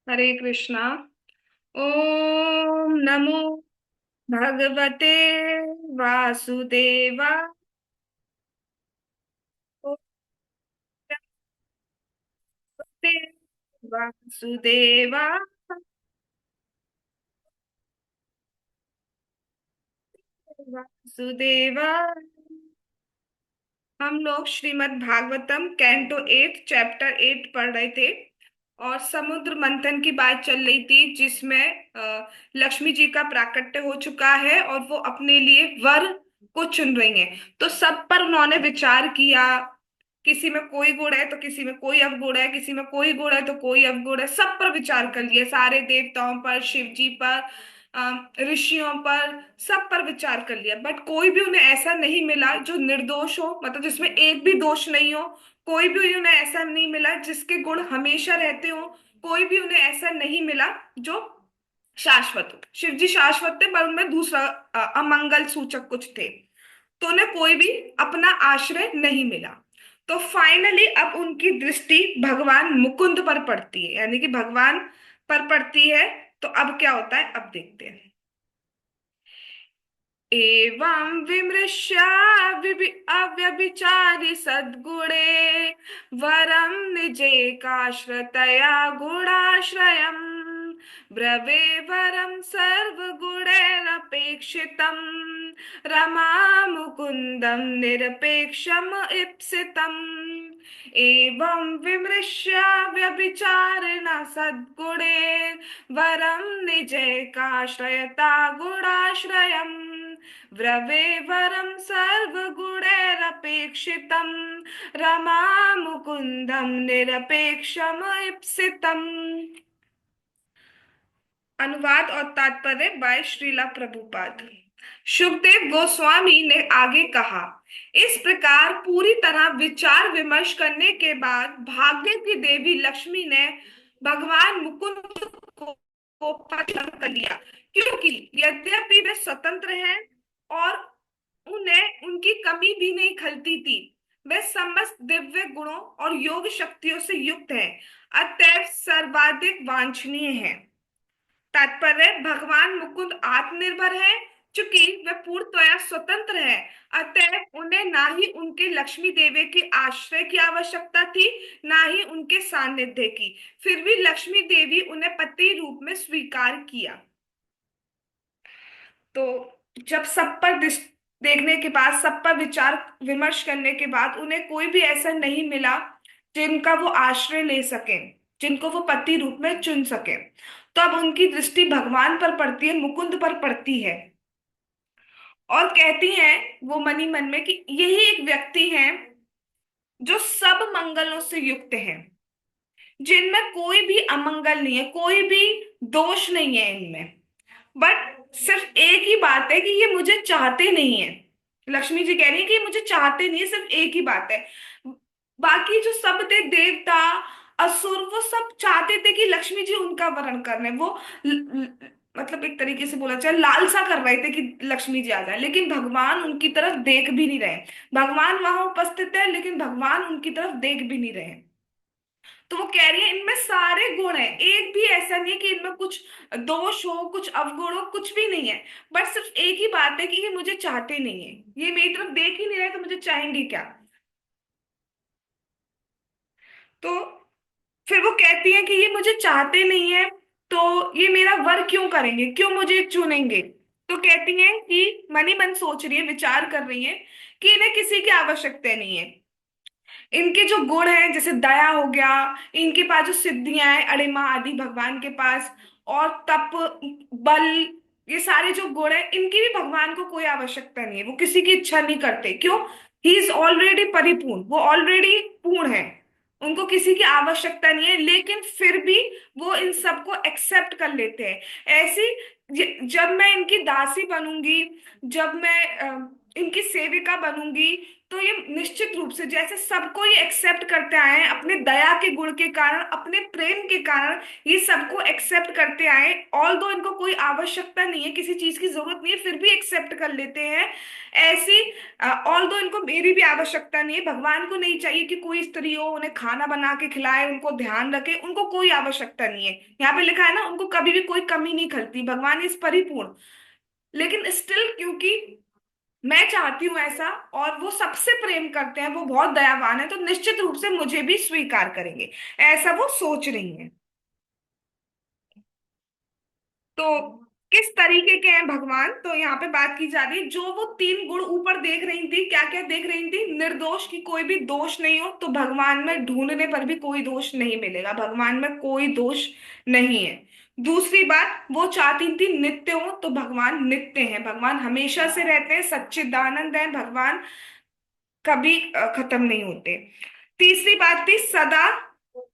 हरे कृष्णा। ओम नमो भगवते वासुदेवा। ओम भगवते वासुदेवा। वासुदेवा। हम लोग श्रीमद् भागवतम कैंटो 8 चैप्टर 8 पढ़ रहे थे। और समुद्र मंथन की बात चल रही थी जिसमें लक्ष्मी जी का प्राकट्य हो चुका है और वो अपने लिए वर को चुन रही हैं। तो सब पर उन्होंने विचार किया। किसी में कोई गुण है तो किसी में कोई अवगुण है, किसी में कोई गुण है तो कोई अवगुण है, सब पर विचार कर लिया। सारे देवताओं पर, शिव जी पर, ऋषियों पर, सब पर विचार कर लिया। बट कोई भी उन्हें ऐसा नहीं मिला जो निर्दोष हो, मतलब जिसमें एक भी दोष नहीं हो। कोई भी उन्हें ऐसा नहीं मिला जिसके गुण हमेशा रहते हो। कोई भी उन्हें ऐसा नहीं मिला जो शाश्वत हो। शिव जी शाश्वत थे पर उनमें दूसरा अमंगल सूचक कुछ थे। तो उन्हें कोई भी अपना आश्रय नहीं मिला। तो फाइनली अब उनकी दृष्टि भगवान मुकुंद पर पड़ती है, यानी कि भगवान पर पड़ती है। तो अब क्या होता है, अब देखते हैं। एवं विमृश्य अव्यभिचारि सद्गुणे वरं निजेकाश्रतया गुणाश्रयम् ब्रवे वरं सर्वगुणैरपेक्षितं रमा मुकुन्दं निरपेक्षम् ईप्सितम् एवं विमृश्य व्यभिचारिण सद्गुणे वरं निजैकाश्रयता गुणाश्रयम् ब्रवे वरं सर्वगुणैरपेक्षितं रमा मुकुन्दं निरपेक्षमईप्सितम्। अनुवाद और तात्पर्य बाय श्रीला प्रभुपाद। सुखदेव गोस्वामी ने आगे कहा, इस प्रकार पूरी तरह विचार विमर्श करने के बाद भाग्य की देवी लक्ष्मी ने भगवान मुकुंद को पसंद कर लिया। क्योंकि यद्यपि वे स्वतंत्र हैं और उन्हें उनकी कमी भी नहीं खलती थी, वे समस्त दिव्य गुणों और योग शक्तियों से युक्त हैं, अतएव सर्वाधिक वांछनीय हैं। तात्पर्य, भगवान मुकुंद आत्मनिर्भर है। चूंकि वे पूर्णतया स्वतंत्र है, अतः उन्हें ना ही उनके लक्ष्मी देवी के आश्रय की आवश्यकता थी, ना ही उनके सानिध्य की। फिर भी लक्ष्मी देवी उन्हें पति रूप में स्वीकार किया। तो जब सब पर देखने के बाद, सब पर विचार विमर्श करने के बाद उन्हें कोई भी ऐसा नहीं मिला जिनका वो आश्रय ले सके, जिनको वो पति रूप में चुन सके। तो अब उनकी दृष्टि भगवान पर पड़ती है, मुकुंद पर पड़ती है। और कहती हैं वो मनी मन में कि यही एक व्यक्ति है जो सब मंगलों से युक्त है, जिनमें कोई भी अमंगल नहीं है, कोई भी दोष नहीं है इनमें। बट सिर्फ एक ही बात है कि ये मुझे चाहते नहीं है। लक्ष्मी जी कह रही है कि ये मुझे चाहते नहीं है, सिर्फ एक ही बात है। बाकी जो सब थे, देवता, असुर, वो सब चाहते थे कि लक्ष्मी जी उनका वरण कर लें। वो मतलब एक तरीके से बोला जाए लालसा कर रहे थे कि लक्ष्मी जी आ जाए, लेकिन भगवान उनकी तरफ देख भी नहीं रहे। भगवान वहां उपस्थित है लेकिन भगवान उनकी तरफ देख भी नहीं रहे। तो वो कह रही है इनमें सारे गुण हैं, एक भी ऐसा नहीं है कि इनमें कुछ दोष हो, कुछ अवगुण हो, कुछ भी नहीं है। बट सिर्फ एक ही बात है कि ये मुझे चाहते नहीं है, ये मेरी तरफ देख ही नहीं रहे, तो मुझे चाहेंगे क्या। तो फिर वो कहती है कि ये मुझे चाहते नहीं है, तो ये मेरा वर क्यों करेंगे, क्यों मुझे चुनेंगे। तो कहती हैं कि मनी मन सोच रही है, विचार कर रही है कि इन्हें किसी की आवश्यकता नहीं है। इनके जो गुण हैं जैसे दया हो गया, इनके पास जो सिद्धियां हैं अणिमा आदि भगवान के पास, और तप, बल, ये सारे जो गुण हैं इनकी भी भगवान को कोई आवश्यकता नहीं है। वो किसी की इच्छा नहीं करते, क्यों? ही इज ऑलरेडी परिपूर्ण, वो ऑलरेडी पूर्ण है। उनको किसी की आवश्यकता नहीं है, लेकिन फिर भी वो इन सबको एक्सेप्ट कर लेते हैं। ऐसी जब मैं इनकी दासी बनूंगी, जब मैं इनकी सेविका बनूंगी, तो ये निश्चित रूप से जैसे सबको ये एक्सेप्ट करते आए हैं अपने दया के गुण के कारण, अपने प्रेम के कारण, ये सबको एक्सेप्ट करते आए, ऑल दो इनको कोई आवश्यकता नहीं है, किसी चीज की जरूरत नहीं है, फिर भी एक्सेप्ट कर लेते हैं। ऐसी ऑल दो इनको मेरी भी आवश्यकता नहीं है, भगवान को नहीं चाहिए कि कोई स्त्री हो उन्हें खाना बना के खिलाए, उनको ध्यान रखे, उनको कोई आवश्यकता नहीं है। यहाँ पे लिखा है ना, उनको कभी भी कोई कमी नहीं खलती, भगवान इस परिपूर्ण। लेकिन स्टिल क्योंकि मैं चाहती हूं ऐसा, और वो सबसे प्रेम करते हैं, वो बहुत दयावान है, तो निश्चित रूप से मुझे भी स्वीकार करेंगे, ऐसा वो सोच रही हैं। तो किस तरीके के हैं भगवान, तो यहाँ पे बात की जा रही है, जो वो तीन गुण ऊपर देख रही थी, क्या क्या देख रही थी, निर्दोष, की कोई भी दोष नहीं हो, तो भगवान में ढूंढने पर भी कोई दोष नहीं मिलेगा, भगवान में कोई दोष नहीं है। दूसरी बात, वो चाहती थी नित्य हो, तो भगवान नित्य हैं, भगवान हमेशा से रहते हैं, सच्चिदानंद है भगवान, कभी खत्म नहीं होते। तीसरी बात थी सदा,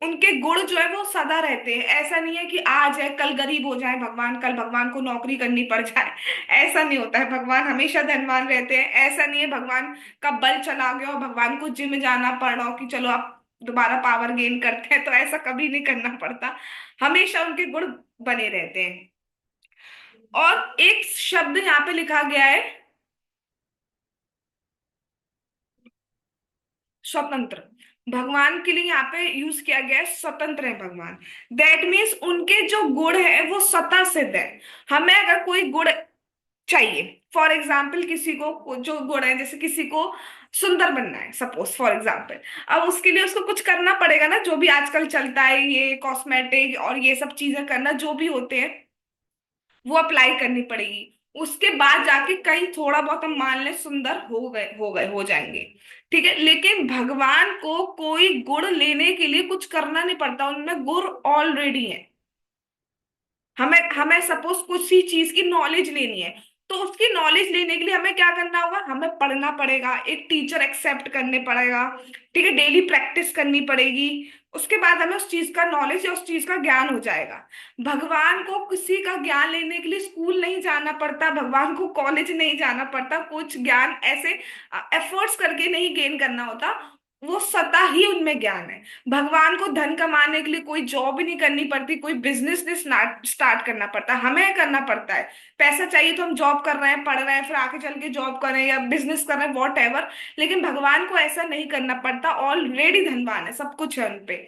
उनके गुण जो है वो सदा रहते हैं, ऐसा नहीं है कि आज है कल गरीब हो जाए भगवान, कल भगवान को नौकरी करनी पड़ जाए, ऐसा नहीं होता है, भगवान हमेशा धनवान रहते हैं। ऐसा नहीं है भगवान का बल चला गया और भगवान को जिम जाना पड़ रहा हो कि चलो आप दोबारा पावर गेन करते हैं, तो ऐसा कभी नहीं करना पड़ता, हमेशा उनके गुण बने रहते हैं। और एक शब्द यहाँ पे लिखा गया है, स्वतंत्र, भगवान के लिए यहाँ पे यूज किया गया है स्वतंत्र है भगवान। दैट मीन्स उनके जो गुण है वो स्वतः सिद्ध है। हमें अगर कोई गुण चाहिए, फॉर एग्जाम्पल किसी को जो गुण है, जैसे किसी को सुंदर बनना है सपोज फॉर एग्जाम्पल, अब उसके लिए उसको कुछ करना पड़ेगा ना, जो भी आजकल चलता है ये कॉस्मेटिक और ये सब चीजें करना जो भी होते हैं, वो अप्लाई करनी पड़ेगी। उसके बाद जाके कहीं थोड़ा बहुत हम मान लें सुंदर हो गए हो जाएंगे, ठीक है। लेकिन भगवान को कोई गुण लेने के लिए कुछ करना नहीं पड़ता, उनमें गुण ऑलरेडी है। हमें हमें सपोज कुछ ही चीज की नॉलेज लेनी है, तो उसकी नॉलेज लेने के लिए हमें क्या करना होगा, हमें पढ़ना पड़ेगा, एक टीचर एक्सेप्ट करने पड़ेगा, ठीक है, डेली प्रैक्टिस करनी पड़ेगी। उसके बाद हमें उस चीज का नॉलेज या उस चीज का ज्ञान हो जाएगा। भगवान को किसी का ज्ञान लेने के लिए स्कूल नहीं जाना पड़ता, भगवान को कॉलेज नहीं जाना पड़ता, कुछ ज्ञान ऐसे एफर्ट्स करके नहीं गेन करना होता, वो सता ही उनमें ज्ञान है। भगवान को धन कमाने के लिए कोई जॉब ही नहीं करनी पड़ती, कोई बिजनेस नहीं स्टार्ट करना पड़ता, हमें करना पड़ता है। पैसा चाहिए तो हम जॉब कर रहे हैं, पढ़ रहे हैं, फिर आगे चल के जॉब कर रहे हैं या बिजनेस कर रहे हैं, वॉट एवर। लेकिन भगवान को ऐसा नहीं करना पड़ता, ऑलरेडी धनवान है, सब कुछ है उनपे।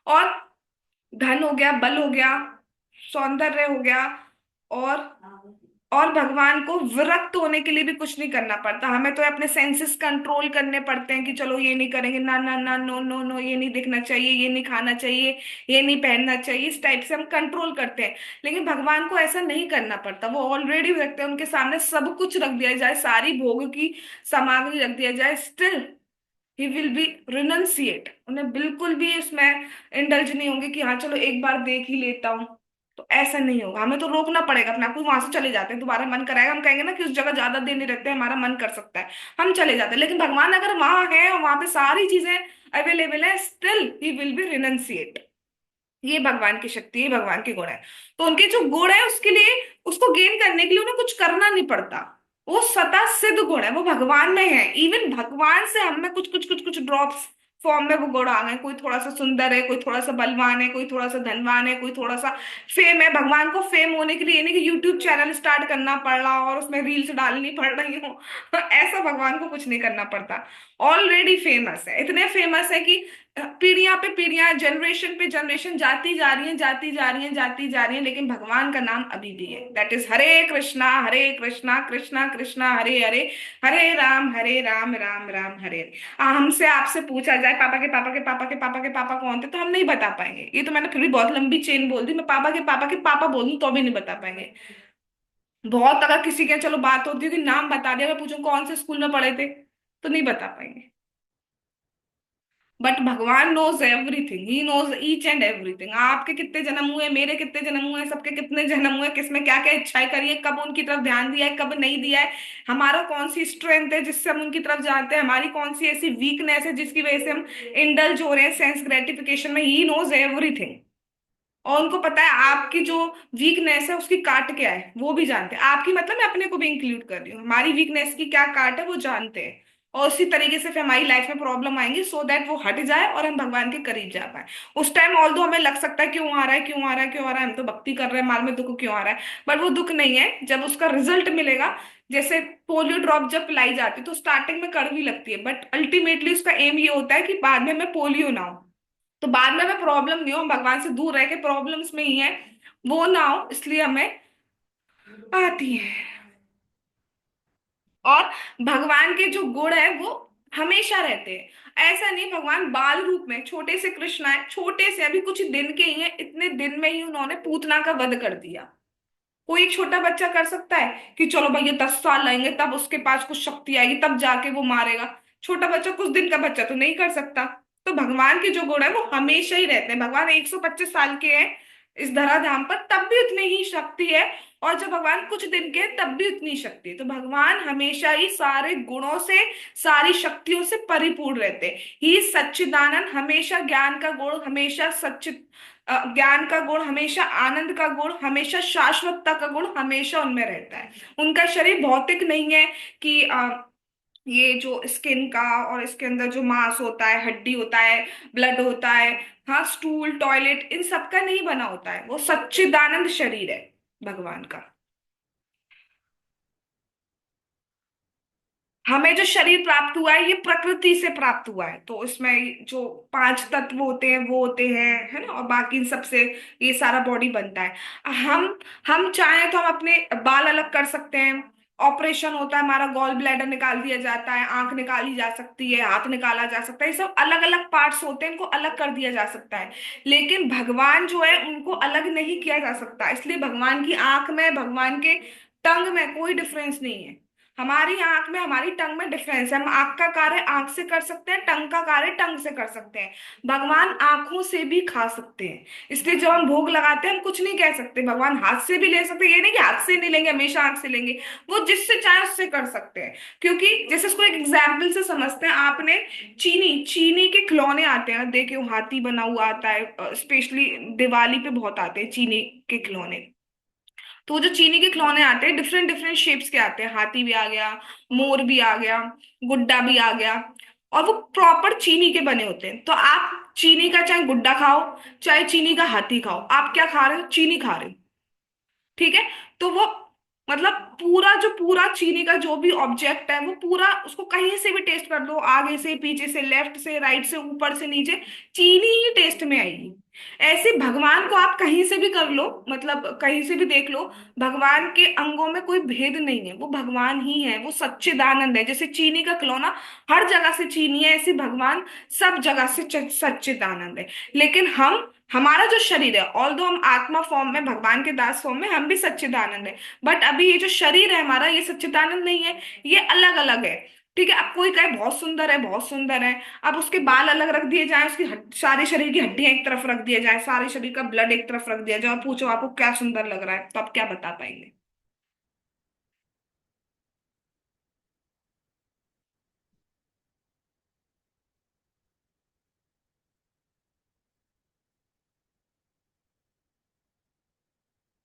और धन हो गया, बल हो गया, सौंदर्य हो गया, और और भगवान को विरक्त होने के लिए भी कुछ नहीं करना पड़ता, हमें तो अपने सेंसेस कंट्रोल करने पड़ते हैं कि चलो ये नहीं करेंगे, ना ना ना, नो नो नो, ये नहीं दिखना चाहिए, ये नहीं खाना चाहिए, ये नहीं पहनना चाहिए, इस टाइप से हम कंट्रोल करते हैं। लेकिन भगवान को ऐसा नहीं करना पड़ता, वो ऑलरेडी रखते हैं, उनके सामने सब कुछ रख दिया जाए, सारी भोग की सामग्री रख दिया जाए, स्टिल ही विल बी रिनंसिएट, उन्हें बिल्कुल भी उसमें इंडल्ज नहीं होंगे कि हाँ चलो एक बार देख ही लेता हूँ। तो ऐसा नहीं होगा, हमें तो रोकना पड़ेगा अपने आप को, वहां से चले जाते हैं, दोबारा मन कराएगा, हम कहेंगे ना कि उस जगह ज्यादा देर नहीं रहते हैं, हमारा मन कर सकता है, हम चले जाते हैं। लेकिन भगवान अगर वहां है और वहां पे सारी चीजें अवेलेबल है, स्टिल ही विल बी रिनंसिएट। ये भगवान की शक्ति है, भगवान के गुण है। तो उनके जो गुण है उसके लिए, उसको गेन करने के लिए उन्हें कुछ करना नहीं पड़ता, वो स्वतः सिद्ध गुण है, वो भगवान में है। इवन भगवान से हम में कुछ कुछ कुछ कुछ ड्रॉप्स फॉर्म में वो गुण आ गए, कोई थोड़ा सा सुंदर है, कोई थोड़ा सा बलवान है, कोई थोड़ा सा धनवान है, कोई थोड़ा सा फेम है। भगवान को फेम होने के लिए ये नहीं कि यूट्यूब चैनल स्टार्ट करना पड़ रहा और उसमें रील्स डालनी पड़ रही हो ऐसा भगवान को कुछ नहीं करना पड़ता, ऑलरेडी फेमस है, इतने फेमस है कि पीढ़ियां पे पीढ़ियां, जनरेशन पे जनरेशन जाती जा रही है, जाती जा रही है, जाती जा रही है, लेकिन भगवान का नाम अभी भी है, दैट इज हरे कृष्णा कृष्णा कृष्णा हरे हरे, हरे राम राम राम हरे हरे। हमसे आपसे पूछा जाए पापा के पापा के पापा के पापा के पापा कौन थे, तो हम नहीं बता पाएंगे। ये तो मैंने फिर भी बहुत लंबी चेन बोल दी, मैं पापा के पापा बोल दूं तो भी नहीं बता पाएंगे। बहुत अगर किसी के चलो बात होती है कि नाम बता दिया, मैं पूछूं कौन से स्कूल में पढ़े थे, तो नहीं बता पाएंगे। बट भगवान knows everything, he knows each and everything, आपके कितने जन्म हुए, मेरे कितने जन्म हुए, सबके कितने जन्म हुए, किसमें क्या क्या इच्छाएं करी है, कब उनकी तरफ ध्यान दिया है, कब नहीं दिया है, हमारा कौन सी स्ट्रेंथ है जिससे हम उनकी तरफ जाते हैं, हमारी कौन सी ऐसी वीकनेस है जिसकी वजह से हम इंडल्ज हो रहे हैं सेंस ग्रेटिफिकेशन में, ही नोज एवरीथिंग। और उनको पता है आपकी जो वीकनेस है उसकी काट क्या है, वो भी जानते हैं। आपकी मतलब मैं अपने को भी इंक्लूड कर रही हूँ, हमारी वीकनेस की क्या काट है वो जानते हैं। और उसी तरीके से फिर हमारी लाइफ में प्रॉब्लम आएंगी, सो दैट वो हट जाए और हम भगवान के करीब जा पाए। उस टाइम ऑल्दो हमें लग सकता है क्यों आ रहा है, क्यों आ रहा है, क्यों आ रहा है, हम तो भक्ति कर रहे हैं, हमारे में दुख क्यों आ रहा है। बट वो दुख नहीं है, जब उसका रिजल्ट मिलेगा। जैसे पोलियो ड्रॉप जब पिलाई जाती है तो स्टार्टिंग में कड़वी लगती है, बट अल्टीमेटली उसका एम ये होता है कि बाद में हमें पोलियो ना हो। तो बाद में हमें प्रॉब्लम नहीं हो, हम भगवान से दूर रह के प्रॉब्लम्स में ही है, वो ना हो, इसलिए हमें आती है। और भगवान के जो गुण है वो हमेशा रहते हैं। ऐसा नहीं भगवान बाल रूप में छोटे से कृष्ण आए, छोटे से अभी कुछ दिन के ही हैं, इतने दिन में ही उन्होंने पूतना का वध कर दिया। कोई एक छोटा बच्चा कर सकता है कि चलो भैया 10 साल लगेंगे तब उसके पास कुछ शक्ति आएगी तब जाके वो मारेगा? छोटा बच्चा, कुछ दिन का बच्चा तो नहीं कर सकता। तो भगवान के जो गुण है वो हमेशा ही रहते हैं। भगवान 125 साल के हैं इस धराधाम पर, तब भी उतनी ही शक्ति है। और जब भगवान कुछ दिन के हैं तब भी उतनी शक्ति है। तो भगवान हमेशा ही सारे गुणों से, सारी शक्तियों से परिपूर्ण रहते हैं। ही सच्चिदानंद, हमेशा ज्ञान का गुण, हमेशा सच्चित ज्ञान का गुण, हमेशा आनंद का गुण, हमेशा शाश्वतता का गुण हमेशा उनमें रहता है। उनका शरीर भौतिक नहीं है कि ये जो स्किन का और इसके अंदर जो मांस होता है, हड्डी होता है, ब्लड होता है, हाँ, स्टूल, टॉयलेट, इन सब का नहीं बना होता है। वो सच्चिदानंद शरीर है भगवान का। हमें जो शरीर प्राप्त हुआ है ये प्रकृति से प्राप्त हुआ है, तो इसमें जो 5 तत्व होते हैं वो होते हैं, है ना, और बाकी इन सबसे ये सारा बॉडी बनता है। हम चाहें तो हम अपने बाल अलग कर सकते हैं। ऑपरेशन होता है, हमारा गॉल ब्लैडर निकाल दिया जाता है, आंख निकाली जा सकती है, हाथ निकाला जा सकता है, ये सब अलग अलग पार्ट्स होते हैं, इनको अलग कर दिया जा सकता है। लेकिन भगवान जो है उनको अलग नहीं किया जा सकता, इसलिए भगवान की आंख में, भगवान के टंग में कोई डिफरेंस नहीं है। हमारी आंख में, हमारी टंग में डिफरेंस है। हम आंख का कार्य आंख से कर सकते हैं, टंग का कार्य टंग से कर सकते हैं। भगवान आंखों से भी खा सकते हैं, इसलिए जब हम भोग लगाते हैं हम कुछ नहीं कह सकते। भगवान हाथ से भी ले सकते हैं, ये नहीं कि हाथ से नहीं लेंगे, हमेशा आंख से लेंगे। वो जिससे चाहे उससे कर सकते हैं। क्योंकि जैसे इसको एक एग्जाम्पल से समझते हैं, आपने चीनी चीनी के खिलौने आते हैं, देखे हो, हाथी बना हुआ आता है, स्पेशली दिवाली पे बहुत आते हैं चीनी के खिलौने। तो वो जो चीनी के खिलौने आते हैं डिफरेंट डिफरेंट शेप्स के आते हैं, हाथी भी आ गया, मोर भी आ गया, गुड्डा भी आ गया। और वो प्रॉपर चीनी के बने होते हैं। तो आप चीनी का चाहे गुड्डा खाओ, चाहे चीनी का हाथी खाओ, आप क्या खा रहे हो? चीनी खा रहे हो। ठीक है। तो वो मतलब पूरा जो पूरा चीनी का जो भी ऑब्जेक्ट है वो पूरा, उसको कहीं से भी टेस्ट कर लो, आगे से, पीछे से, लेफ्ट से, राइट से, ऊपर से, नीचे, चीनी ही टेस्ट में आएगी। ऐसे भगवान को आप कहीं से भी कर लो, मतलब कहीं से भी देख लो, भगवान के अंगों में कोई भेद नहीं है, वो भगवान ही है, वो सच्चिदानंद है। जैसे चीनी का खिलौना हर जगह से चीनी है, ऐसे भगवान सब जगह से सच्चिदानंद है। लेकिन हमारा जो शरीर है, ऑल्दो हम आत्मा फॉर्म में, भगवान के दास फॉर्म में, हम भी सच्चिदानंद है। बट अभी ये जो शरीर है हमारा, ये सच्चिदानंद नहीं है, ये अलग अलग है। ठीक है। अब कोई कहे बहुत सुंदर है, बहुत सुंदर है, अब उसके बाल अलग रख दिए जाए, उसकी सारे शरीर की हड्डियां एक तरफ रख दिया जाए, सारे शरीर का ब्लड एक तरफ रख दिया जाए, और पूछो आपको क्या सुंदर लग रहा है, तो आप क्या बता पाएंगे?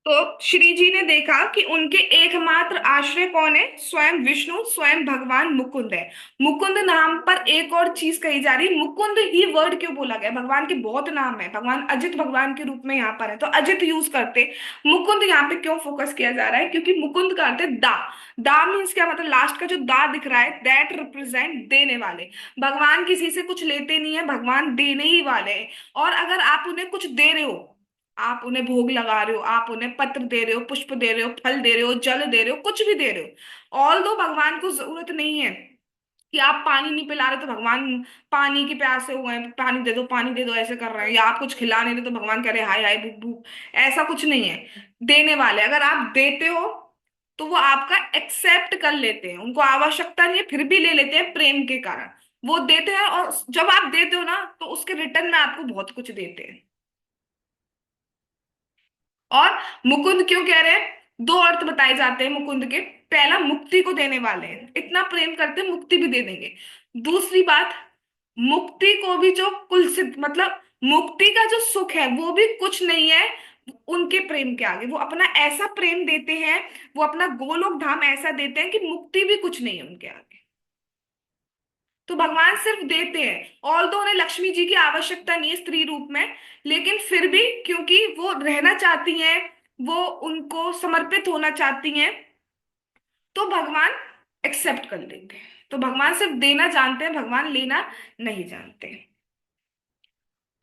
तो श्री जी ने देखा कि उनके एकमात्र आश्रय कौन है? स्वयं विष्णु, स्वयं भगवान मुकुंद है। मुकुंद नाम पर एक और चीज कही जा रही है, मुकुंद ही वर्ड क्यों बोला गया? भगवान के बहुत नाम है, भगवान अजित भगवान के रूप में यहाँ पर है, तो अजित यूज करते। मुकुंद यहाँ पे क्यों फोकस किया जा रहा है? क्योंकि मुकुंद का अर्थ है दा। दा मीन्स क्या? मतलब लास्ट का जो दा दिख रहा है, दैट रिप्रेजेंट देने वाले। भगवान किसी से कुछ लेते नहीं है, भगवान देने ही वाले हैं। और अगर आप उन्हें कुछ दे रहे हो, आप उन्हें भोग लगा रहे हो, आप उन्हें पत्र दे रहे हो, पुष्प दे रहे हो, फल दे रहे हो, जल दे रहे हो, कुछ भी दे रहे हो, ऑल दो भगवान को जरूरत नहीं है कि आप पानी नहीं पिला रहे तो भगवान पानी की प्यासे हुए हैं, पानी दे दो, पानी दे दो, ऐसे कर रहे हैं, या आप कुछ खिला नहीं रहे तो भगवान कह रहे हैं, हाय हाय भूख भूख। ऐसा कुछ नहीं है। देने वाले, अगर आप देते हो तो वो आपका एक्सेप्ट कर लेते हैं, उनको आवश्यकता नहीं है फिर भी ले लेते हैं प्रेम के कारण। वो देते हैं, और जब आप देते हो ना तो उसके रिटर्न में आपको बहुत कुछ देते हैं। और मुकुंद क्यों कह रहे हैं? दो अर्थ बताए जाते हैं मुकुंद के। पहला, मुक्ति को देने वाले हैं, इतना प्रेम करते हैं मुक्ति भी दे देंगे। दूसरी बात, मुक्ति को भी जो कुल सिद्ध, मतलब मुक्ति का जो सुख है वो भी कुछ नहीं है उनके प्रेम के आगे। वो अपना ऐसा प्रेम देते हैं, वो अपना गोलोक धाम ऐसा देते हैं कि मुक्ति भी कुछ नहीं है उनके आगे। तो भगवान सिर्फ देते हैं, ऑल दो उन्हें लक्ष्मी जी की आवश्यकता नहीं है स्त्री रूप में, लेकिन फिर भी क्योंकि वो रहना चाहती हैं, वो उनको समर्पित होना चाहती हैं, तो भगवान एक्सेप्ट कर लेते हैं। तो भगवान सिर्फ देना जानते हैं, भगवान लेना नहीं जानते।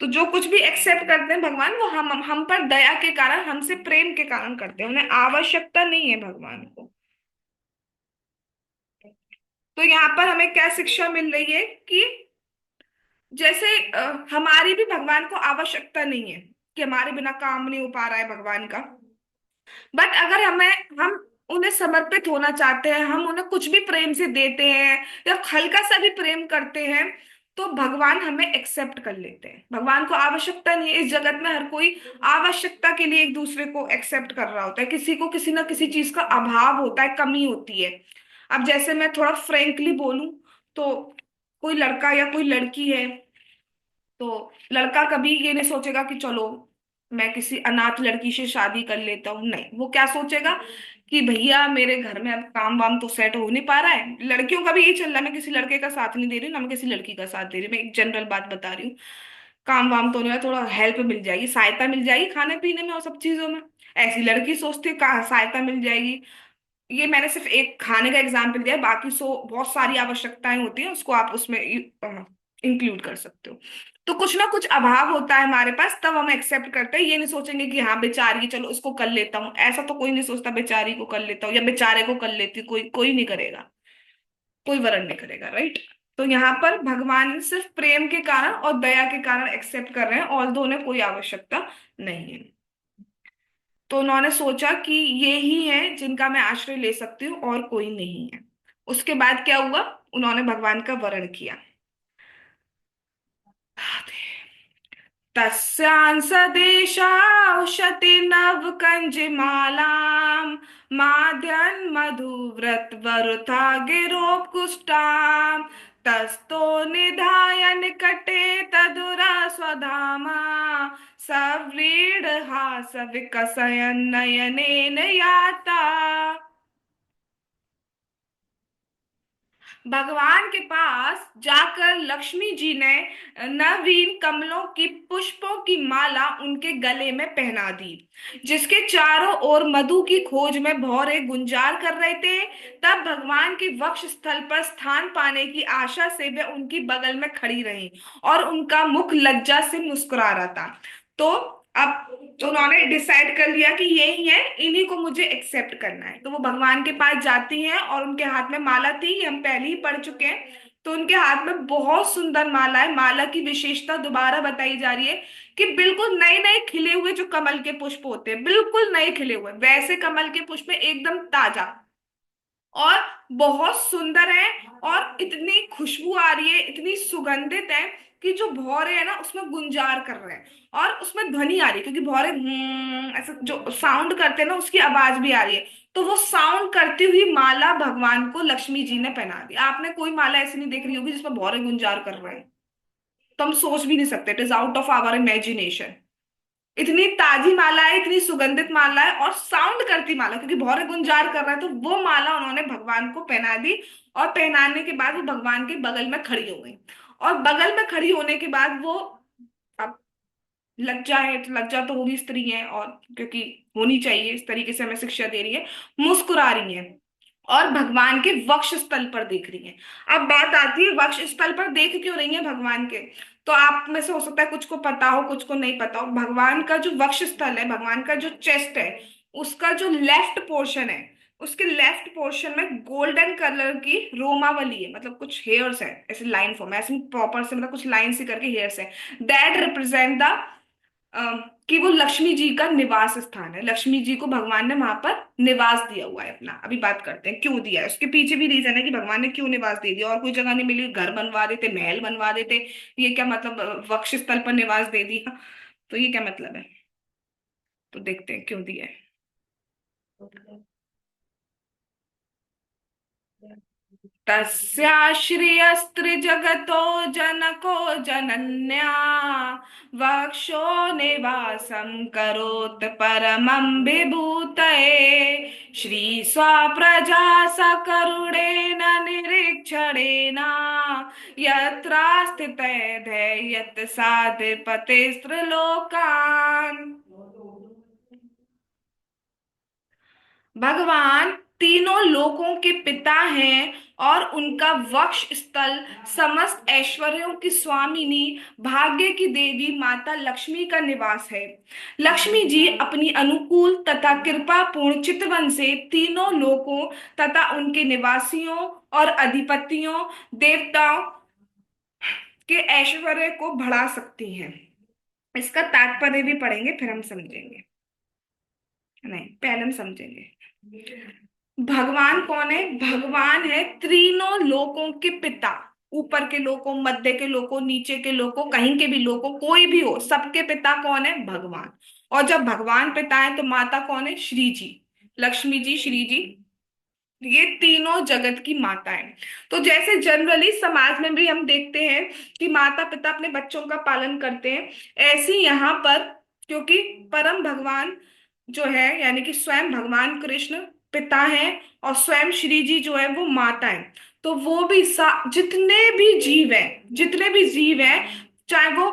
तो जो कुछ भी एक्सेप्ट करते हैं भगवान, वो हम पर दया के कारण, हमसे प्रेम के कारण करते हैं, उन्हें आवश्यकता नहीं है भगवान को। तो यहाँ पर हमें क्या शिक्षा मिल रही है कि जैसे हमारी भी भगवान को आवश्यकता नहीं है, कि हमारे बिना काम नहीं हो पा रहा है भगवान का, बट अगर हम उन्हें समर्पित होना चाहते हैं, हम उन्हें कुछ भी प्रेम से देते हैं या हल्का सा भी प्रेम करते हैं, तो भगवान हमें एक्सेप्ट कर लेते हैं। भगवान को आवश्यकता नहीं है, इस जगत में हर कोई आवश्यकता के लिए एक दूसरे को एक्सेप्ट कर रहा होता है, किसी को किसी ना किसी चीज का अभाव होता है, कमी होती है। अब जैसे मैं थोड़ा फ्रेंकली बोलूं, तो कोई लड़का या कोई लड़की है, तो लड़का कभी ये नहीं सोचेगा कि चलो मैं किसी अनाथ लड़की से शादी कर लेता हूँ, नहीं, वो क्या सोचेगा कि भैया मेरे घर में अब काम वाम तो सेट हो नहीं पा रहा है। लड़कियों का भी यही चल रहा है, मैं किसी लड़के का साथ नहीं दे रही हूँ, ना मैं किसी लड़की का साथ दे रही हूँ, मैं एक जनरल बात बता रही हूँ। काम वाम तो नहीं है, थोड़ा हेल्प मिल जाएगी, सहायता मिल जाएगी खाने पीने में और सब चीजों में, ऐसी लड़की सोचती है कहाँ सहायता मिल जाएगी। ये मैंने सिर्फ एक खाने का एग्जाम्पल दिया है, बाकी बहुत सारी आवश्यकताएं होती हैं, उसको आप उसमें इंक्लूड कर सकते हो। तो कुछ ना कुछ अभाव होता है हमारे पास, तब हम एक्सेप्ट करते हैं, ये नहीं सोचेंगे कि हाँ बेचारी है, चलो इसको कर लेता हूँ, ऐसा तो कोई नहीं सोचता बेचारी को कर लेता हूँ या बेचारे को कर लेती हूँ, कोई कोई नहीं करेगा, कोई वरण नहीं करेगा, राइट। तो यहाँ पर भगवान सिर्फ प्रेम के कारण और दया के कारण एक्सेप्ट कर रहे हैं, और दो उन्हें कोई आवश्यकता नहीं है। तो उन्होंने सोचा कि ये ही है जिनका मैं आश्रय ले सकती हूँ, और कोई नहीं है। उसके बाद क्या हुआ, उन्होंने भगवान का वरण किया। तस्यांसदेशाौशति नव कंजमालाम माद्यन् मधुव्रत वरुथा गिरोपकुष्टाम तस्तो निधाय निकटे तदुरा स्वधामा सव्रीडहास विकसयन् नयनेन याता। भगवान के पास जाकर लक्ष्मी जी ने नवीन कमलों की पुष्पों की माला उनके गले में पहना दी, जिसके चारों ओर मधु की खोज में भौरे गुंजार कर रहे थे। तब भगवान के वक्ष स्थल पर स्थान पाने की आशा से वे उनकी बगल में खड़ी रही, और उनका मुख लज्जा से मुस्कुरा रहा था। तो अब उन्होंने डिसाइड कर लिया कि ये ही है, इन्हीं को मुझे एक्सेप्ट करना है। तो वो भगवान के पास जाती हैं, और उनके हाथ में माला थी, ये हम पहले ही पढ़ चुके हैं। तो उनके हाथ में बहुत सुंदर माला है। माला की विशेषता दोबारा बताई जा रही है कि बिल्कुल नए नए खिले हुए जो कमल के पुष्प होते हैं, बिल्कुल नए खिले हुए वैसे कमल के पुष्प एकदम ताजा और बहुत सुंदर है, और इतनी खुशबू आ रही है, इतनी सुगंधित है कि जो भौरे है ना उसमें गुंजार कर रहे हैं, और उसमें ध्वनि आ रही है, क्योंकि भौरे ऐसा जो साउंड करते हैं ना उसकी आवाज भी आ रही है। तो वो साउंड करती हुई माला भगवान को लक्ष्मी जी ने पहना दी। आपने कोई माला ऐसी नहीं देख रही होगी जिसमें भौरे गुंजार कर रहे हैं, तो हम सोच भी नहीं सकते, it is out of our imagination. इतनी ताजी माला है, इतनी सुगंधित माला है, और साउंड करती माला, क्योंकि भौरे गुंजार कर रहा है, तो वो माला उन्होंने भगवान को पहना दी। और पहनाने के बाद वो भगवान के बगल में खड़ी हो गई। और बगल में खड़ी होने के बाद वो, अब लज्जा है तो लज्जा तो होगी, स्त्री है, और क्योंकि होनी चाहिए, इस तरीके से हमें शिक्षा दे रही है, मुस्कुरा रही है, और भगवान के वक्ष स्थल पर देख रही है। अब बात आती है वक्ष स्थल पर देख क्यों रही है भगवान के। तो आप में से हो सकता है कुछ को पता हो, कुछ को नहीं पता हो। भगवान का जो वक्ष स्थल है, भगवान का जो चेस्ट है, उसका जो लेफ्ट पोर्शन है, उसके लेफ्ट पोर्शन में गोल्डन कलर की रोमावली है, मतलब कुछ हेयर्स है, ऐसे लाइन फॉर्म है, ऐसे प्रॉपर से, मतलब कुछ लाइन से करके हेयर्स है। दैट रिप्रेजेंट द कि वो लक्ष्मी जी का निवास स्थान है, लक्ष्मी जी को भगवान ने वहां पर निवास दिया हुआ है अपना। अभी बात करते हैं क्यों दिया है, उसके पीछे भी रीजन है कि भगवान ने क्यों निवास दे दिया, और कोई जगह नहीं मिली, घर बनवा देते, महल बनवा देते, ये क्या मतलब, वक्ष स्थल पर निवास दे दिया, तो ये क्या मतलब है। तो देखते हैं क्यों दिया है। तस्या श्रियस्त्रिजगतो जनको जनन्या वक्षो निवासं करोत् परमं विभूतये श्रीस्वप्रजा सकरुणेन निरीक्षणेन यत्रास्थिते ध्येयत् साधिपतेस्त्रिलोकान्। भगवान तीनों लोकों के पिता हैं और उनका वक्ष स्थल समस्त ऐश्वर्यों की स्वामिनी भाग्य की देवी माता लक्ष्मी का निवास है। लक्ष्मी जी अपनी अनुकूल तथा कृपापूर्ण चितवन से तीनों लोकों तथा उनके निवासियों और अधिपतियों देवताओं के ऐश्वर्य को बढ़ा सकती हैं। इसका तात्पर्य भी पढ़ेंगे फिर हम समझेंगे। नहीं, पहले हम समझेंगे। भगवान कौन है? भगवान है तीनों लोकों के पिता। ऊपर के लोकों, मध्य के लोकों, नीचे के लोकों, कहीं के भी लोकों, कोई भी हो, सबके पिता कौन है? भगवान। और जब भगवान पिता है तो माता कौन है? श्री जी, लक्ष्मी जी, श्री जी। ये तीनों जगत की माता है। तो जैसे जनरली समाज में भी हम देखते हैं कि माता पिता अपने बच्चों का पालन करते हैं, ऐसे ही यहाँ पर, क्योंकि परम भगवान जो है यानी कि स्वयं भगवान कृष्ण पिता है और स्वयं श्री जी जो है वो माता है, तो वो भी जितने भी जीव हैं, चाहे वो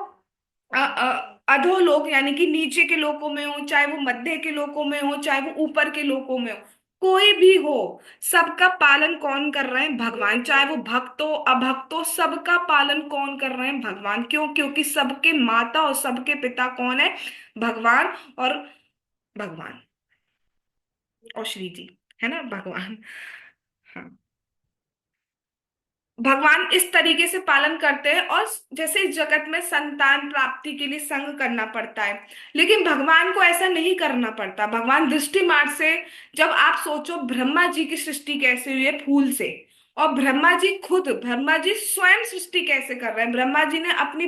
अधोलोक यानी कि नीचे के लोकों में हो, चाहे वो मध्य के लोकों में हो, चाहे वो ऊपर के लोकों में हो, कोई भी हो, सबका पालन कौन कर रहे हैं? भगवान। चाहे वो भक्त हो अभक्त हो, सबका पालन कौन कर रहे हैं? भगवान। क्यों? क्योंकि सबके माता और सबके पिता कौन है? भगवान। और भगवान और श्री जी, है ना, भगवान। हाँ, भगवान इस तरीके से पालन करते हैं। और जैसे इस जगत में संतान प्राप्ति के लिए संग करना पड़ता है, लेकिन भगवान को ऐसा नहीं करना पड़ता। भगवान दृष्टि मात्र से, जब आप सोचो ब्रह्मा जी की सृष्टि कैसे हुई है? फूल से। और ब्रह्मा जी स्वयं सृष्टि कैसे कर रहे हैं? ब्रह्मा जी ने अपनी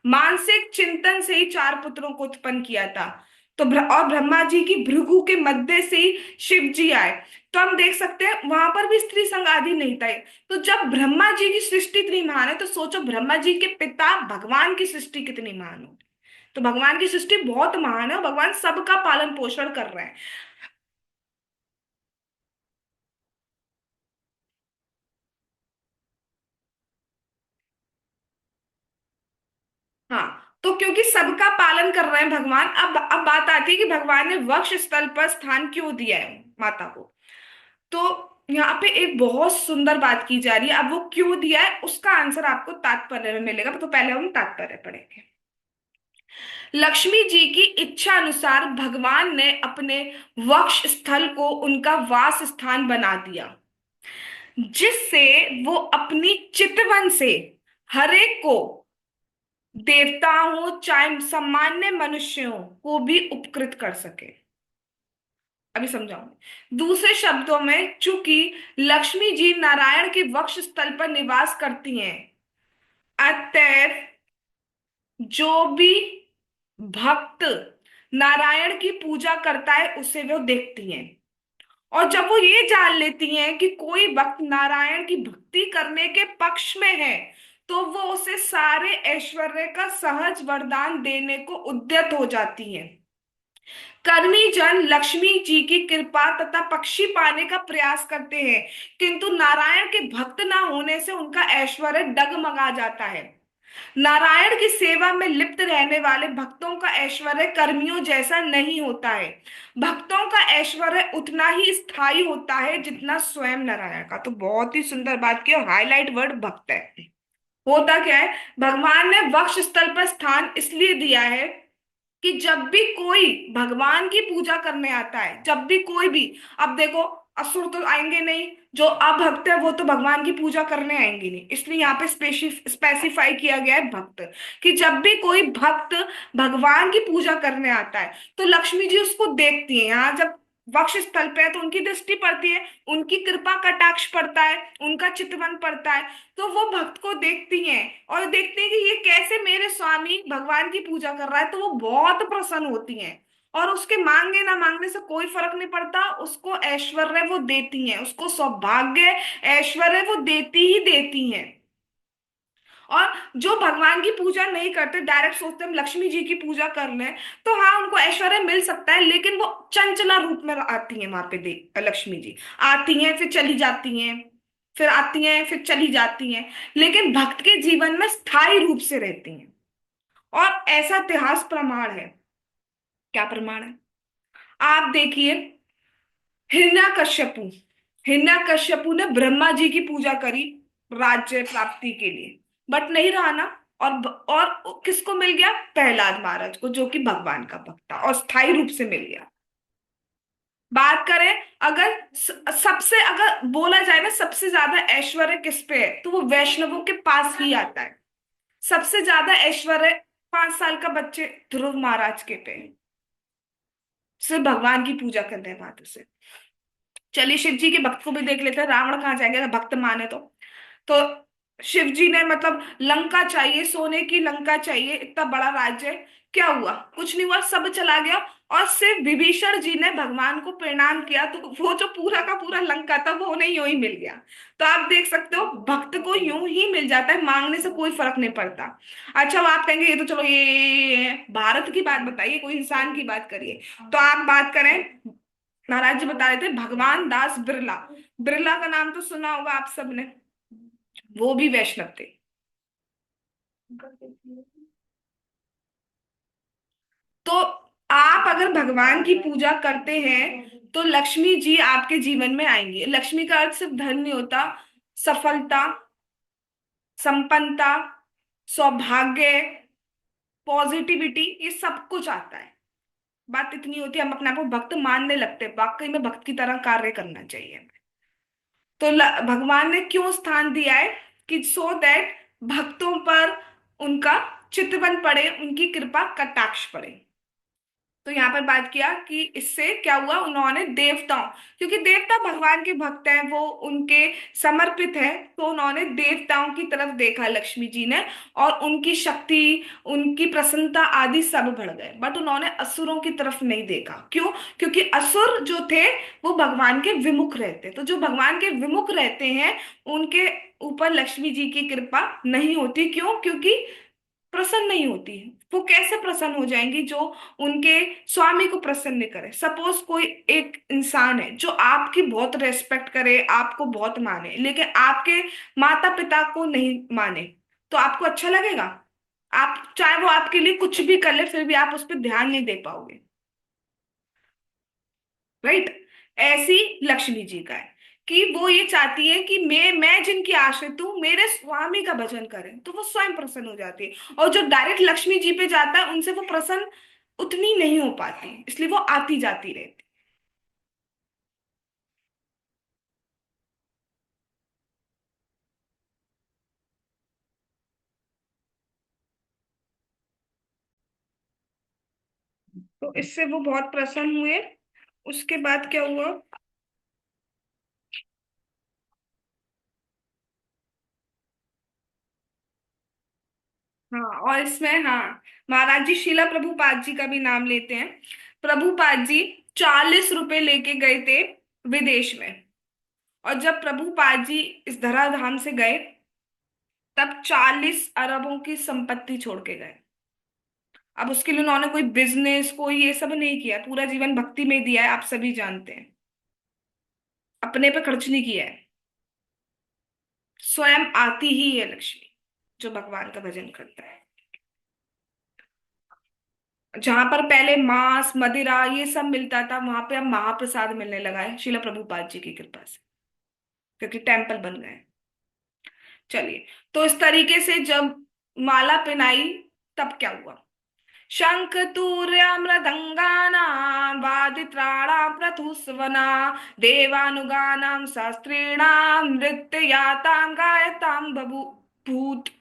मानसिक चिंतन से ही चार पुत्रों को उत्पन्न किया था। तो और ब्रह्मा जी की भृगु के मध्य से ही शिव जी आए। तो हम देख सकते हैं वहां पर भी स्त्री संग आदि नहीं था। तो जब ब्रह्मा जी की सृष्टि इतनी महान है, तो सोचो ब्रह्मा जी के पिता भगवान की सृष्टि कितनी महान हो। तो भगवान की सृष्टि बहुत महान है और भगवान सबका पालन पोषण कर रहे हैं। हाँ, तो क्योंकि सबका पालन कर रहे हैं भगवान, अब बात आती है कि भगवान ने वक्ष स्थल पर स्थान क्यों दिया है माता को। तो यहाँ पे एक बहुत सुंदर बात की जा रही है। अब वो क्यों दिया है उसका आंसर आपको तात्पर्य में मिलेगा, तो पहले हम तात्पर्य पढ़ेंगे। लक्ष्मी जी की इच्छा अनुसार भगवान ने अपने वक्ष स्थल को उनका वास स्थान बना दिया, जिससे वो अपनी चितवन से हरेक को, देवता हो चाहे सामान्य मनुष्य हो, को भी उपकृत कर सके। अभी समझाऊंगी। दूसरे शब्दों में, चूंकि लक्ष्मी जी नारायण के वक्ष स्थल पर निवास करती हैं, अतएव जो भी भक्त नारायण की पूजा करता है उसे वो देखती हैं। और जब वो ये जान लेती हैं कि कोई भक्त नारायण की भक्ति करने के पक्ष में है, तो वो उसे सारे ऐश्वर्य का सहज वरदान देने को उद्यत हो जाती हैं। कर्मी जन लक्ष्मी जी की कृपा तथा पक्षी पाने का प्रयास करते हैं, किंतु नारायण के भक्त ना होने से उनका ऐश्वर्य डगमगा जाता है। नारायण की सेवा में लिप्त रहने वाले भक्तों का ऐश्वर्य कर्मियों जैसा नहीं होता है। भक्तों का ऐश्वर्य उतना ही स्थायी होता है जितना स्वयं नारायण का। तो बहुत ही सुंदर बात की, और हाईलाइट वर्ड भक्त है। होता क्या है? भगवान ने वक्ष स्थल पर स्थान इसलिए दिया है कि जब भी कोई भगवान की पूजा करने आता है, जब भी कोई भी, अब देखो, असुर तो आएंगे नहीं, जो अभक्त है वो तो भगवान की पूजा करने आएंगे नहीं, इसलिए यहाँ पे स्पेसिफाई किया गया है भक्त, कि जब भी कोई भक्त भगवान की पूजा करने आता है तो लक्ष्मी जी उसको देखती है। यहाँ जब वक्ष स्थल पे है तो उनकी दृष्टि पड़ती है, उनकी कृपा कटाक्ष पड़ता है, उनका चितवन पड़ता है। तो वो भक्त को देखती हैं और देखती हैं कि ये कैसे मेरे स्वामी भगवान की पूजा कर रहा है, तो वो बहुत प्रसन्न होती हैं और उसके मांगने ना मांगने से कोई फर्क नहीं पड़ता, उसको ऐश्वर्य वो देती हैं, उसको सौभाग्य ऐश्वर्य वो देती ही देती हैं। और जो भगवान की पूजा नहीं करते, डायरेक्ट सोचते हम लक्ष्मी जी की पूजा कर लें, तो हाँ उनको ऐश्वर्य मिल सकता है, लेकिन वो चंचला रूप में आती हैं वहां पे, देख लक्ष्मी जी आती हैं फिर चली जाती हैं, फिर आती हैं फिर चली जाती हैं, लेकिन भक्त के जीवन में स्थायी रूप से रहती हैं। और ऐसा इतिहास प्रमाण है। क्या प्रमाण है? आप देखिए, हिरण्यकश्यपु, हिरण्यकश्यपु ने ब्रह्मा जी की पूजा करी राज्य प्राप्ति के लिए, बट नहीं रहा ना। और किसको मिल गया? प्रहलाद महाराज को, जो कि भगवान का भक्त था और स्थायी रूप से मिल गया। बात करें, अगर सबसे अगर बोला जाए ना सबसे ज्यादा ऐश्वर्य किस पे है, तो वो वैष्णवों के पास ही आता है। सबसे ज्यादा ऐश्वर्य 5 साल का बच्चे ध्रुव महाराज के पे है, सिर्फ भगवान की पूजा करने वाले से। चलिए शिव जी के भक्त को भी देख लेते हैं, रावण कहाँ जाएंगे अगर भक्त माने तो शिव जी ने मतलब लंका चाहिए, सोने की लंका चाहिए, इतना बड़ा राज्य, क्या हुआ? कुछ नहीं हुआ, सब चला गया। और सिर्फ विभीषण जी ने भगवान को प्रणाम किया, तो वो जो पूरा का पूरा लंका था वो उन्हें यूं ही मिल गया। तो आप देख सकते हो भक्त को यूं ही मिल जाता है, मांगने से कोई फर्क नहीं पड़ता। अच्छा, अब आप कहेंगे ये तो चलो ये भारत की बात बताइए, कोई इंसान की बात करिए। तो आप बात करें, महाराज जी बता रहे थे भगवान दास बिरला, बिरला का नाम तो सुना होगा आप सबने, वो भी वैष्णव थे। तो आप अगर भगवान की पूजा करते हैं तो लक्ष्मी जी आपके जीवन में आएंगी। लक्ष्मी का अर्थ सिर्फ धन नहीं होता, सफलता, संपन्नता, सौभाग्य, पॉजिटिविटी, ये सब कुछ आता है। बात इतनी होती है हम अपने आप को भक्त मानने लगते हैं, वाकई में भक्त की तरह कार्य करना चाहिए। तो भगवान ने क्यों स्थान दिया है? कि सो दैट भक्तों पर उनका चितवन पड़े, उनकी कृपा कटाक्ष पड़े। तो यहाँ पर बात किया कि इससे क्या हुआ, उन्होंने देवताओं, क्योंकि देवता भगवान के भक्त हैं, वो उनके समर्पित है, तो उन्होंने देवताओं की तरफ देखा लक्ष्मी जी ने, और उनकी शक्ति, उनकी प्रसन्नता आदि सब बढ़ गए। बट उन्होंने असुरों की तरफ नहीं देखा। क्यों? क्योंकि असुर जो थे वो भगवान के विमुख रहते, तो जो भगवान के विमुख रहते हैं उनके ऊपर लक्ष्मी जी की कृपा नहीं होती। क्यों? क्योंकि प्रसन्न नहीं होती है। वो कैसे प्रसन्न हो जाएंगी जो उनके स्वामी को प्रसन्न नहीं करे? सपोज कोई एक इंसान है जो आपकी बहुत रेस्पेक्ट करे, आपको बहुत माने, लेकिन आपके माता पिता को नहीं माने, तो आपको अच्छा लगेगा? आप चाहे वो आपके लिए कुछ भी कर ले फिर भी आप उस पर ध्यान नहीं दे पाओगे, राइट? ऐसी लक्ष्मी जी का है कि वो ये चाहती है कि मैं जिनकी आश्रित हूँ मेरे स्वामी का भजन करें, तो वो स्वयं प्रसन्न हो जाती है। और जो डायरेक्ट लक्ष्मी जी पे जाता है उनसे वो प्रसन्न उतनी नहीं हो पाती, इसलिए वो आती जाती रहती। तो इससे वो बहुत प्रसन्न हुए। उसके बाद क्या हुआ? हाँ, और इसमें हाँ, महाराज जी शीला प्रभुपाद जी का भी नाम लेते हैं। प्रभुपाद जी 40 रुपए लेके गए थे विदेश में, और जब प्रभुपाद जी इस धराधाम से गए तब 40 अरबों की संपत्ति छोड़ के गए। अब उसके लिए उन्होंने कोई बिजनेस कोई ये सब नहीं किया, पूरा जीवन भक्ति में दिया है, आप सभी जानते हैं, अपने पे खर्च नहीं किया है। स्वयं आती ही है लक्ष्मी जो भगवान का भजन करता है। जहां पर पहले मांस मदिरा ये सब मिलता था, वहां पे अब महाप्रसाद मिलने लगा है शिला प्रभुपाद जी की कृपा से, क्योंकि टेम्पल बन गए। चलिए, तो इस तरीके से जब माला पहनाई तब क्या हुआ? शंख तूर्य मृदंगानां वादित्राणां प्रतुस्वना देवानुगानां शास्त्रीणां नृत्ययातां गायतां बभूत।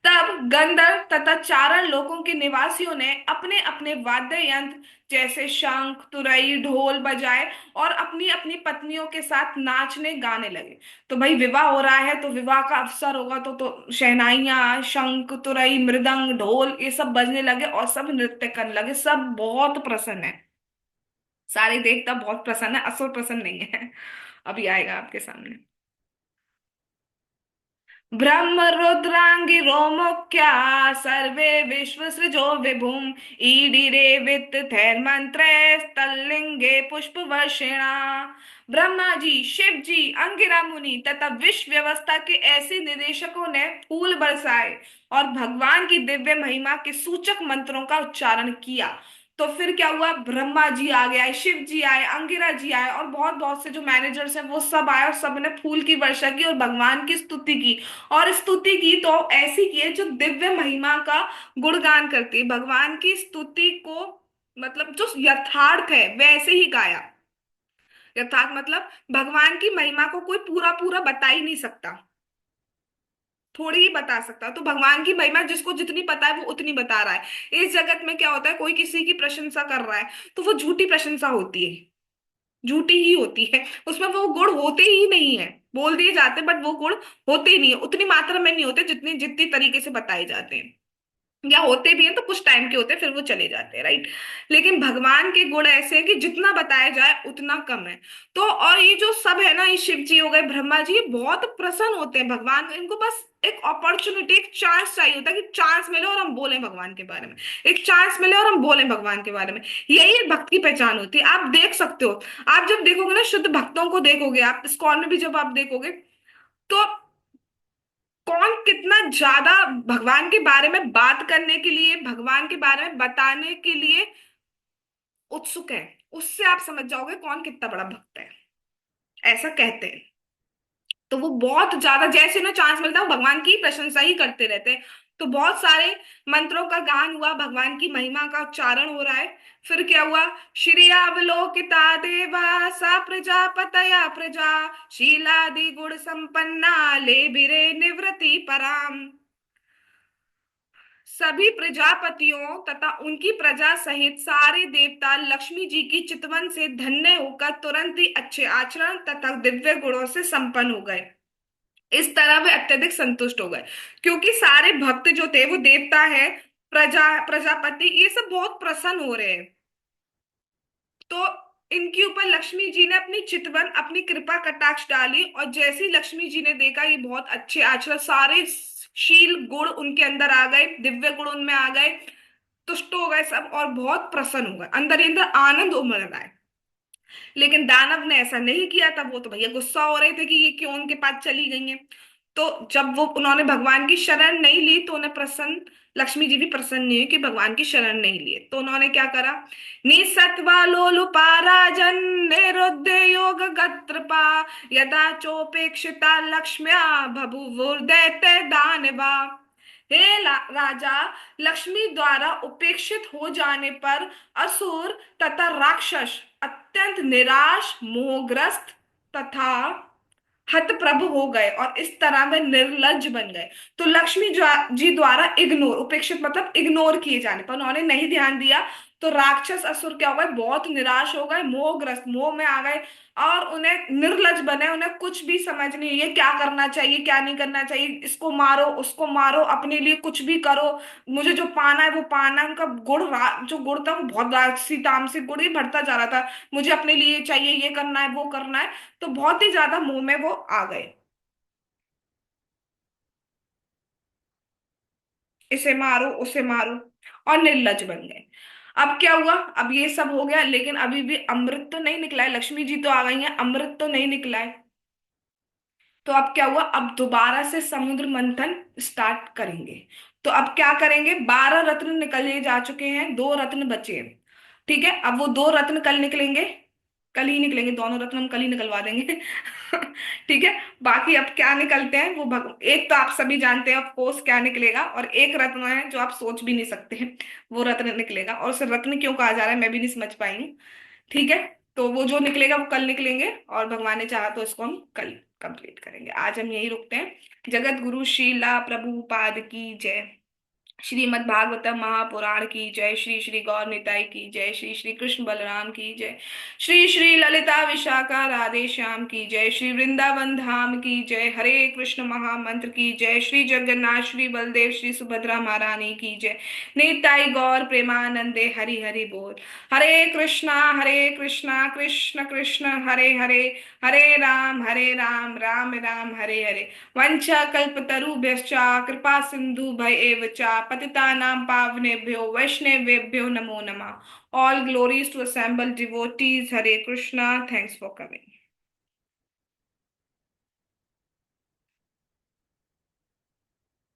तब गंधर्व तथा चारण लोकों के निवासियों ने अपने अपने वाद्य यंत्र जैसे शंख तुरई ढोल बजाए और अपनी अपनी पत्नियों के साथ नाचने गाने लगे। तो भाई विवाह हो रहा है, तो विवाह का अवसर होगा, तो शहनाइयां शंख तुरई मृदंग ढोल ये सब बजने लगे और सब नृत्य करने लगे, सब बहुत प्रसन्न है। सारे देवता बहुत प्रसन्न है, असुर प्रसन्न नहीं है। अभी आएगा आपके सामने। ब्रह्म रुद्रांगि रोमोक्या सर्वे विश्व सृजो विभुम ईडीरे वित्त थैर्मंत्रे तल्लिंगे पुष्प वर्षिणा। ब्रह्मा जी, शिव जी, अंगिरा मुनि तथा विश्व व्यवस्था के ऐसे निदेशकों ने फूल बरसाए और भगवान की दिव्य महिमा के सूचक मंत्रों का उच्चारण किया। तो फिर क्या हुआ, ब्रह्मा जी आ गया, शिव जी आए, अंगिरा जी आए, और बहुत बहुत से जो मैनेजर्स हैं वो सब आए, और सब ने फूल की वर्षा की और भगवान की स्तुति की। और स्तुति की तो ऐसी की है जो दिव्य महिमा का गुणगान करती है, भगवान की स्तुति को मतलब जो यथार्थ है वैसे ही गाया। यथार्थ मतलब भगवान की महिमा को कोई पूरा पूरा बता ही नहीं सकता, थोड़ी ही बता सकता। तो भगवान की महिमा जिसको जितनी पता है वो उतनी बता रहा है। इस जगत में क्या होता है, कोई किसी की प्रशंसा कर रहा है तो वो झूठी प्रशंसा होती है, झूठी ही होती है, उसमें वो गुण होते ही नहीं है। बोल दिए जाते बट वो गुण होते ही नहीं है, उतनी मात्रा में नहीं होते जितनी जितनी तरीके से बताए जाते हैं। या होते भी हैं तो कुछ टाइम के होते हैं, फिर वो चले जाते हैं, राइट। लेकिन भगवान के गुण ऐसे हैं कि जितना बताया जाए उतना कम है। तो और ये जो सब है ना, ये शिव जी हो गए, ब्रह्मा जी, ये बहुत प्रसन्न होते हैं भगवान, इनको बस एक अपॉर्चुनिटी, एक चांस चाहिए होता है कि चांस मिले और हम बोलें भगवान के बारे में। एक चांस मिले और हम बोलें भगवान के बारे में। यही एक भक्त की पहचान होती है, आप देख सकते हो। आप जब देखोगे ना, शुद्ध भक्तों को देखोगे, आप इस्कॉन में भी जब आप देखोगे, तो कौन कितना ज्यादा भगवान के बारे में बात करने के लिए, भगवान के बारे में बताने के लिए उत्सुक है, उससे आप समझ जाओगे कौन कितना बड़ा भक्त है। ऐसा कहते हैं। तो वो बहुत ज्यादा, जैसे उन्हें चांस मिलता है वो भगवान की प्रशंसा ही करते रहते हैं। तो बहुत सारे मंत्रों का गान हुआ, भगवान की महिमा का उच्चारण हो रहा है। फिर क्या हुआ, श्रियावलोकिता देवा सा प्रजापतया प्रजा शीलादि गुण संपन्ना ले बिरे निवृत्ति पराम। सभी प्रजापतियों तथा उनकी प्रजा सहित सारे देवता लक्ष्मी जी की चितवन से धन्य होकर तुरंत ही अच्छे आचरण तथा दिव्य गुणों से संपन्न हो गए। इस तरह वे अत्यधिक संतुष्ट हो गए, क्योंकि सारे भक्त जो थे वो देवता है, प्रजापति, ये सब बहुत प्रसन्न हो रहे हैं। तो इनके ऊपर लक्ष्मी जी ने अपनी चितवन, अपनी कृपा कटाक्ष डाली, और जैसे ही लक्ष्मी जी ने देखा ये बहुत अच्छे आचरण, सारे शील गुण उनके अंदर आ गए, दिव्य गुण उनमें आ गए, तुष्ट हो गए सब और बहुत प्रसन्न हो गए, अंदर ही अंदर आनंद उमड़ रहा है। लेकिन दानव ने ऐसा नहीं किया था, वो तो भैया गुस्सा हो रहे थे कि ये क्यों उनके पास चली गई हैं। तो जब वो उन्होंने भगवान की शरण नहीं ली तो उन्हें प्रसन्न, लक्ष्मी जी भी प्रसन्न नहीं हुई कि भगवान की शरण नहीं लिए। तो उन्होंने क्या करा, निसत्वा लोलुपाराजन निरुद्ध योग गत्रपा यदा चोपेक्षिता लक्ष्म्या बभूवुर्दैत्य दानवा। हे राजा, लक्ष्मी द्वारा उपेक्षित हो जाने पर असुर तथा राक्षस अत्यंत निराश, मोहग्रस्त तथा हतप्रभ हो गए और इस तरह वे निर्लज्ज बन गए। तो लक्ष्मी जी द्वारा इग्नोर, उपेक्षित मतलब इग्नोर किए जाने पर, उन्होंने नहीं ध्यान दिया, तो राक्षस असुर क्या हो गए, बहुत निराश हो गए, मोहग्रस्त, मोह में आ गए, और उन्हें निर्लज्ज बने, उन्हें कुछ भी समझ नहीं, ये क्या करना चाहिए क्या नहीं करना चाहिए, इसको मारो उसको मारो, अपने लिए कुछ भी करो, मुझे जो पाना है वो पाना है। उनका गुण, जो गुण था वो बहुत राजसी तामसिक गुण ही बढ़ता जा रहा था, मुझे अपने लिए चाहिए, ये करना है वो करना है। तो बहुत ही ज्यादा मुंह में वो आ गए, इसे मारो उसे मारो, और निर्लज बन गए। अब क्या हुआ, अब ये सब हो गया, लेकिन अभी भी अमृत तो नहीं निकला है, लक्ष्मी जी तो आ गई हैं, अमृत तो नहीं निकला है। तो अब क्या हुआ, अब दोबारा से समुद्र मंथन स्टार्ट करेंगे। तो अब क्या करेंगे, 12 रत्न निकले जा चुके हैं, 2 रत्न बचे हैं। ठीक है, अब वो 2 रत्न कल निकलेंगे, कल ही निकलेंगे, दोनों रत्न हम कल ही निकलवा देंगे। ठीक है। बाकी अब क्या निकलते हैं वो एक तो आप सभी जानते हैं ऑफ कोर्स क्या निकलेगा, और एक रत्न है जो आप सोच भी नहीं सकते हैं, वो रत्न निकलेगा, और उसे रत्न क्यों कहा जा रहा है मैं भी नहीं समझ पाई हूँ। ठीक है। तो वो जो निकलेगा वो कल निकलेंगे, और भगवान ने चाहा तो इसको हम कल कंप्लीट करेंगे। आज हम यही रुकते हैं। जगत गुरु शीला प्रभुपाद की जय। श्रीमद् भागवतम महापुराण की जय। श्री श्री गौर निताई की जय। श्री श्री कृष्ण बलराम की जय। श्री श्री ललिता विशाखा राधे श्याम की जय। श्री वृंदावन धाम की जय। हरे कृष्ण महामंत्र की जय। श्री जगन्नाथ श्री बलदेव श्री सुभद्रा महारानी की जय। निताई गौर प्रेमानंदे हरि हरि बोल। हरे कृष्णा कृष्ण कृष्ण हरे हरे, हरे राम राम राम हरे हरे। वंशकल्पतरुभ्यश्च कृपा सिंधु भय एव च पतितानां पावनेभ्यो वैष्णवेभ्यो नमो नमः। All glories to assembled devotees. Hare Krishna. Thanks for coming.